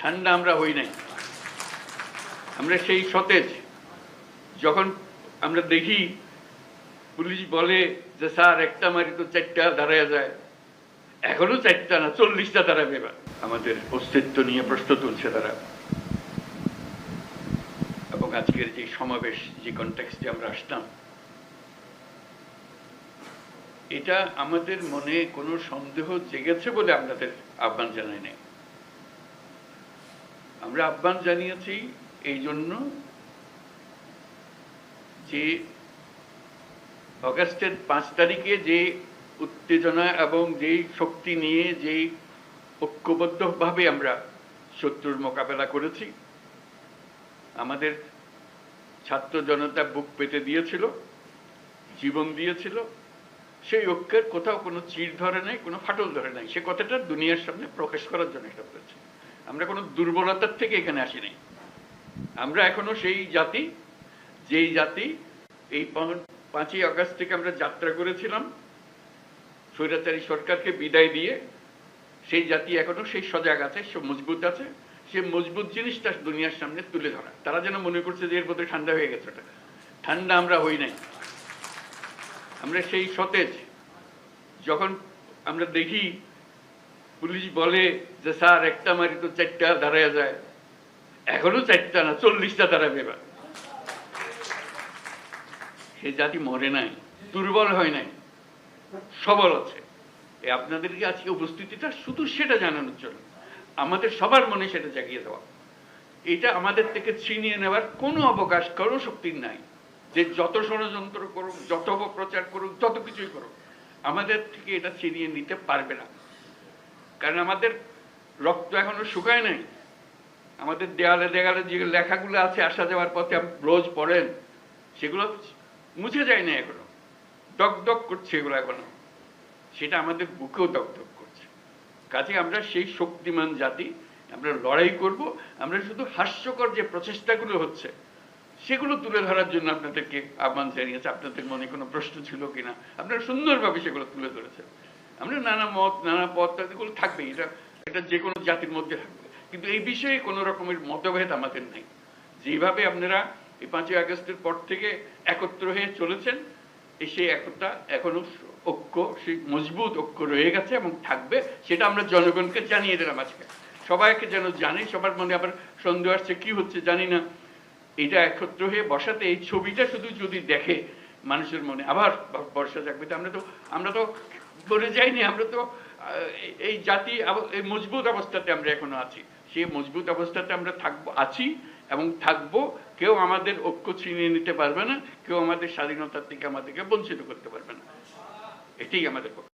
ঠান্ডা আমরা হই নাই। আমরা সেই সতেজ যখন আমরা দেখি পুলিশ বলে যে স্যার একটা মারি তো 4টা দাঁড়ায় যায়, এখনো 4টা না 40টা দাঁড়াবে। এবার আমাদের অস্তিত্ব নিয়ে প্রশ্ন তুলছে তারা। এবং আজকের যে সমাবেশ, যে কনটেক্সটে আমরা আসলাম, এটা আমাদের মনে কোনো সন্দেহ জেগেছে বলে আপনাদের আহ্বান জানাই নাই। আমরা আহ্বান জানিয়েছি এই জন্য যে অগাস্টের 5 তারিখে যে উত্তেজনা এবং যেই শক্তি নিয়ে যেই ঐক্যবদ্ধভাবে আমরা শত্রুর মোকাবেলা করেছি, আমাদের ছাত্র জনতা বুক পেতে দিয়েছিল, জীবন দিয়েছিল, সেই ঐক্যের কোথাও কোনো চির ধরে নাই, কোনো ফাটল ধরে নাই। সে কথাটা দুনিয়ার সামনে প্রকাশ করার জন্য এটা বলেছি। আমরা কোনো দুর্বলতার থেকে এখানে আসি নাই। আমরা এখনো সেই জাতি, যেই জাতি এই 5ই আগস্ট থেকে আমরা যাত্রা করেছিলাম স্বৈরাচারী সরকারকে বিদায় দিয়ে, সেই জাতি এখনো সেই সজাগ আছে, সে মজবুত আছে। সে মজবুত জিনিসটা দুনিয়ার সামনে তুলে ধরা। তারা যেন মনে করছে যে এর মধ্যে ঠান্ডা হয়ে গেছে। ওটা ঠান্ডা আমরা হই নাই। আমরা সেই সতেজ যখন আমরা দেখি পুলিশ বলে যে স্যার একটা মারি তো 4টা দাঁড়ায় যায়, এখনো 4টা না 40টা দাঁড়াবে। এবার সে জাতি মরে নাই, দুর্বল হয় নাই, সবল আছে। আপনাদেরকে আজকে উপস্থিতিটা শুধু সেটা জানানোর জন্য, আমাদের সবার মনে সেটা জাগিয়ে দেওয়া। এটা আমাদের থেকে ছিনিয়ে নেওয়ার কোনো অবকাশ, কোনো শক্তি নাই। যে যত ষড়যন্ত্র করুক, যত অপপ্রচার করুক, যত কিছুই করুক, আমাদের থেকে এটা ছিনিয়ে নিতে পারবে না। কারণ আমাদের রক্ত এখনো শুকায় নাই। আমাদের দেয়ালে দেয়ালে যে লেখাগুলো আছে আসা যাওয়ার পথে রোজ পড়েন, সেগুলো মুছে যায় না এখনো, দগদগ করছে এগুলো এখনো। সেটা আমাদের বুকেও দগদগ করছে। কাজে আমরা সেই শক্তিমান জাতি, আমরা লড়াই করব। আমরা শুধু হাস্যকর যে প্রচেষ্টাগুলো হচ্ছে সেগুলো তুলে ধরার জন্য আপনাদেরকে আহ্বান জানিয়েছে। আপনাদের মনে কোনো প্রশ্ন ছিল কিনা, আপনারা সুন্দরভাবে সেগুলো তুলে ধরেছেন। আমরা নানা মত, নানা পথ, এগুলো থাকবে, এটা যে কোনো জাতির মধ্যে থাকবে। কিন্তু এই বিষয়ে কোনো রকমের মতভেদ আমাদের নাই। যেভাবে আপনারা এই 5ই আগস্টের পর থেকে একত্র হয়ে চলেছেন, সেই একতা এখনো ঐক্য, সেই মজবুত ঐক্য রয়ে গেছে এবং থাকবে। সেটা আমরা জনগণকে জানিয়ে দিলাম আজকে। সবাইকে যেন জানি, সবার মনে আবার সন্দেহ আসছে কি হচ্ছে জানি না। এটা একত্র হয়ে বসাতে, এই ছবিটা শুধু যদি দেখে মানুষের মনে আবার বর্ষা জাগবে। আমরা তো বলে যাইনি, আমরা তো এই জাতি এই মজবুত অবস্থাতে আমরা এখনো আছি। সেই মজবুত অবস্থাতে আমরা আছি এবং থাকবো। কেউ আমাদের ঐক্য ছিনিয়ে নিতে পারবে না, কেউ আমাদের স্বাধীনতার থেকে আমাদেরকে বঞ্চিত করতে পারবে না। এটাই আমাদের পক্ষে।